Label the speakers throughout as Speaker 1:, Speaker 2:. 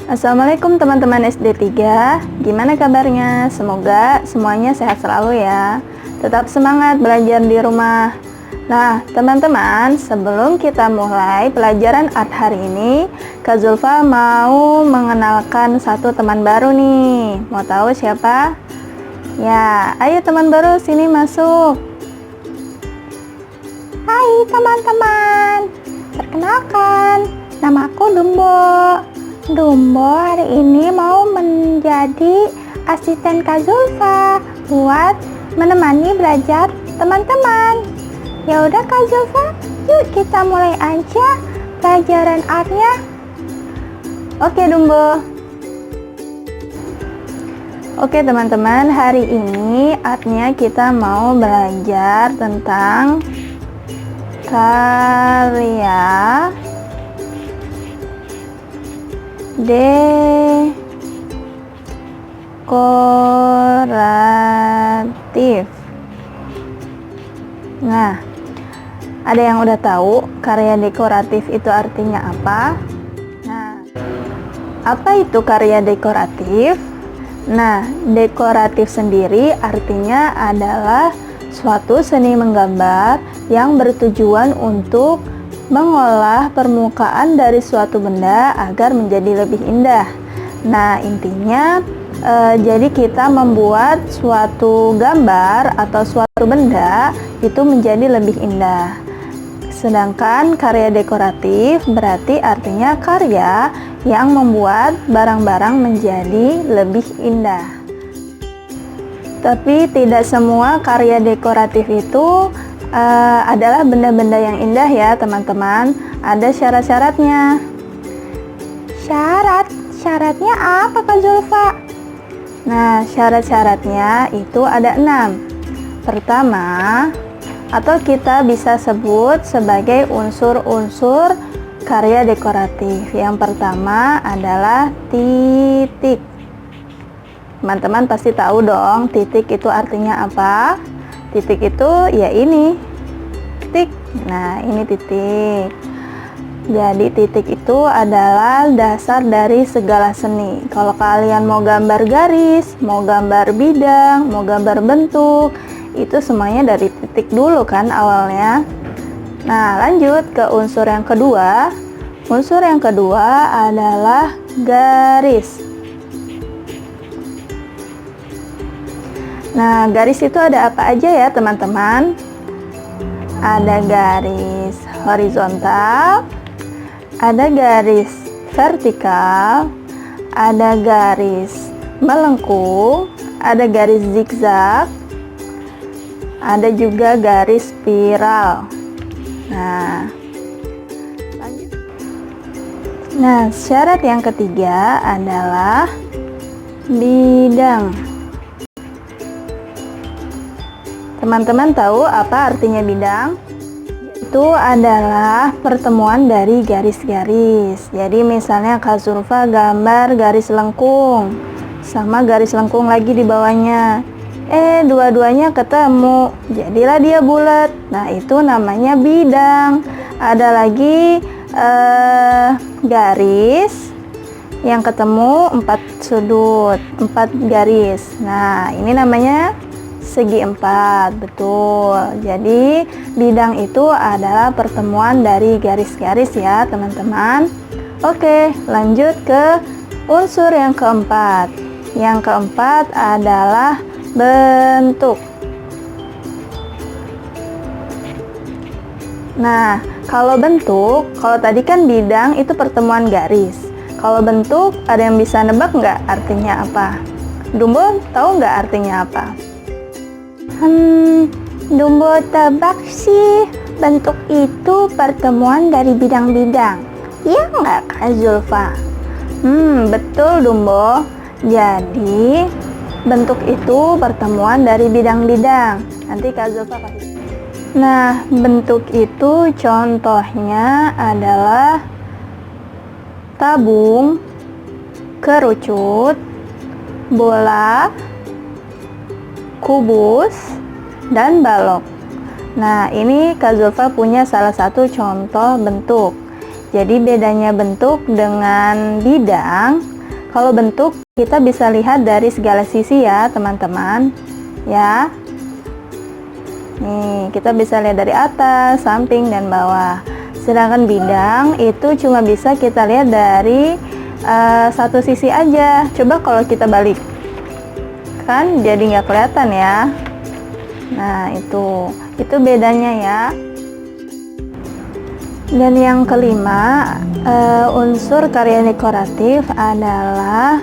Speaker 1: Assalamualaikum teman-teman SD 3. Gimana kabarnya? Semoga semuanya sehat selalu ya. Tetap semangat belajar di rumah. Nah, teman-teman, sebelum kita mulai pelajaran art hari ini, Kak Zulfa mau mengenalkan satu teman baru nih. Mau tahu siapa? Ya, ayo teman baru sini masuk.
Speaker 2: Hai teman-teman, perkenalkan, nama aku Dumbo. Dumbo hari ini mau menjadi asisten Kak Zulfa buat menemani belajar teman-teman. Ya udah Kak Zulfa, yuk kita mulai aja pelajaran artnya.
Speaker 1: Oke Dumbo. Oke teman-teman, hari ini artnya kita mau belajar tentang karya dekoratif. Nah, ada yang udah tahu karya dekoratif itu artinya apa? Nah, apa itu karya dekoratif? Nah, dekoratif sendiri artinya adalah suatu seni menggambar yang bertujuan untuk mengolah permukaan dari suatu benda agar menjadi lebih indah. Nah, intinya jadi kita membuat suatu gambar atau suatu benda itu menjadi lebih indah. Sedangkan karya dekoratif berarti artinya karya yang membuat barang-barang menjadi lebih indah. Tapi tidak semua karya dekoratif itu adalah benda-benda yang indah ya teman-teman. Ada syarat-syaratnya.
Speaker 2: Syaratnya apa Kak Zulfa?
Speaker 1: Nah, syarat-syaratnya itu ada 6. Pertama, atau kita bisa sebut sebagai unsur-unsur karya dekoratif. Yang pertama adalah titik. Teman-teman pasti tahu dong titik itu artinya apa. Titik itu ya ini titik. Nah, ini titik. Jadi titik itu adalah dasar dari segala seni. Kalau kalian mau gambar garis, mau gambar bidang, mau gambar bentuk, itu semuanya dari titik dulu kan awalnya. Nah, lanjut ke unsur yang kedua. Unsur yang kedua adalah garis. Nah, garis itu ada apa aja ya teman-teman? Ada garis horizontal, ada garis vertikal, ada garis melengkung, ada garis zigzag, ada juga garis spiral. Nah, syarat yang ketiga adalah bidang. Teman-teman tahu apa artinya bidang? Itu adalah pertemuan dari garis-garis. Jadi misalnya Kak Zulfa gambar garis lengkung sama garis lengkung lagi di bawahnya. Dua-duanya ketemu, jadilah dia bulat. Nah, itu namanya bidang. Ada lagi garis yang ketemu 4 sudut, 4 garis. Nah, ini namanya segi 4, betul. Jadi bidang itu adalah pertemuan dari garis-garis ya teman-teman. Oke, lanjut ke unsur yang keempat. Yang keempat adalah bentuk. Nah, kalau bentuk, kalau tadi kan bidang itu pertemuan garis. Kalau bentuk, ada yang bisa nebak nggak artinya apa? Dumbo tahu nggak artinya apa?
Speaker 2: Dumbo tebak sih, bentuk itu pertemuan dari bidang-bidang. Iya nggak Kak Zulfa?
Speaker 1: Betul Dumbo. Jadi bentuk itu pertemuan dari bidang-bidang. Nanti Kak Zulfa kasih. Nah, bentuk itu contohnya adalah tabung, kerucut, bola, kubus, dan balok. Nah, ini Kak Zulfa punya salah satu contoh bentuk. Jadi bedanya bentuk dengan bidang, Kalau bentuk kita bisa lihat dari segala sisi ya teman-teman ya. Nih, kita bisa lihat dari atas, samping, dan bawah. Sedangkan bidang itu cuma bisa kita lihat dari satu sisi aja. Coba kalau kita balik, kan jadi nggak kelihatan ya. Nah, itu bedanya ya. Dan yang kelima, unsur karya dekoratif adalah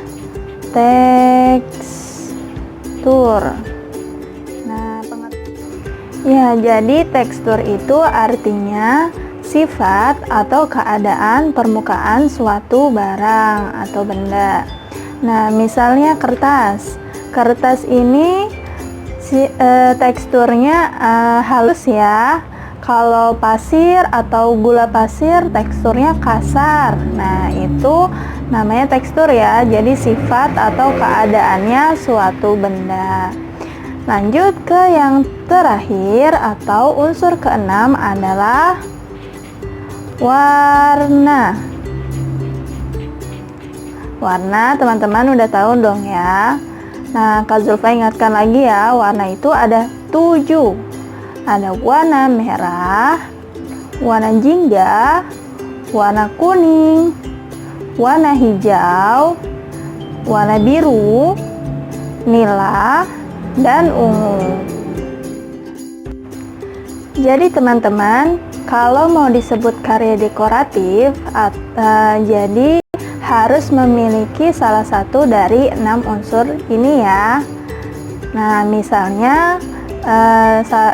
Speaker 1: tekstur. Nah, ya, jadi tekstur itu artinya sifat atau keadaan permukaan suatu barang atau benda. Nah, misalnya kertas. Kertas ini teksturnya halus ya. Kalau pasir atau gula pasir teksturnya kasar. Nah, itu namanya tekstur ya. Jadi sifat atau keadaannya suatu benda. Lanjut ke yang terakhir atau unsur keenam adalah warna. Warna teman-teman udah tahu dong ya. Nah, Kak Zulfa ingatkan lagi ya, warna itu ada 7. Ada warna merah, warna jingga, warna kuning, warna hijau, warna biru, nila, dan ungu. Jadi teman-teman, kalau mau disebut karya dekoratif, jadi harus memiliki salah satu dari 6 unsur ini ya. Nah, misalnya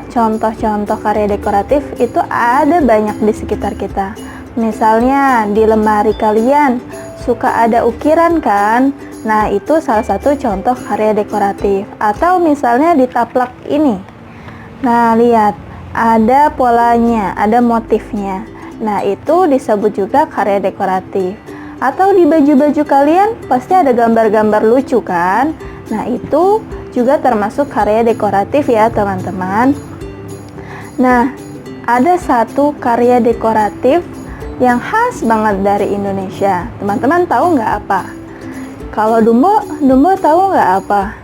Speaker 1: contoh-contoh karya dekoratif itu ada banyak di sekitar kita. Misalnya di lemari kalian suka ada ukiran kan? Nah, itu salah satu contoh karya dekoratif. Atau misalnya di taplak ini. Nah, lihat, ada polanya, ada motifnya. Nah, itu disebut juga karya dekoratif. Atau di baju-baju kalian pasti ada gambar-gambar lucu kan? Nah, itu juga termasuk karya dekoratif ya teman-teman. Nah, ada satu karya dekoratif yang khas banget dari Indonesia. Teman-teman tahu nggak apa? Kalau Dumbo tahu nggak apa?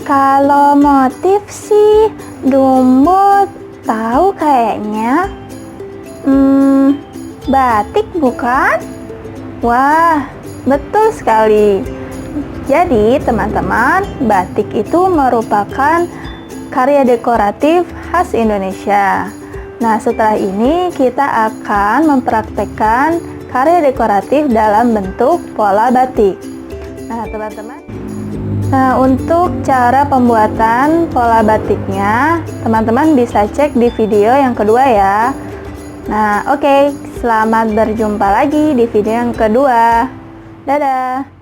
Speaker 1: Kalau motif sih Dumbo tahu kayaknya. Batik bukan? Wah, betul sekali. Jadi teman-teman, batik itu merupakan karya dekoratif khas Indonesia. Nah, setelah ini kita akan mempraktekkan karya dekoratif dalam bentuk pola batik. Nah, teman-teman, untuk cara pembuatan pola batiknya, teman-teman bisa cek di video yang kedua ya. Nah, oke, selamat berjumpa lagi di video yang kedua. Dadah!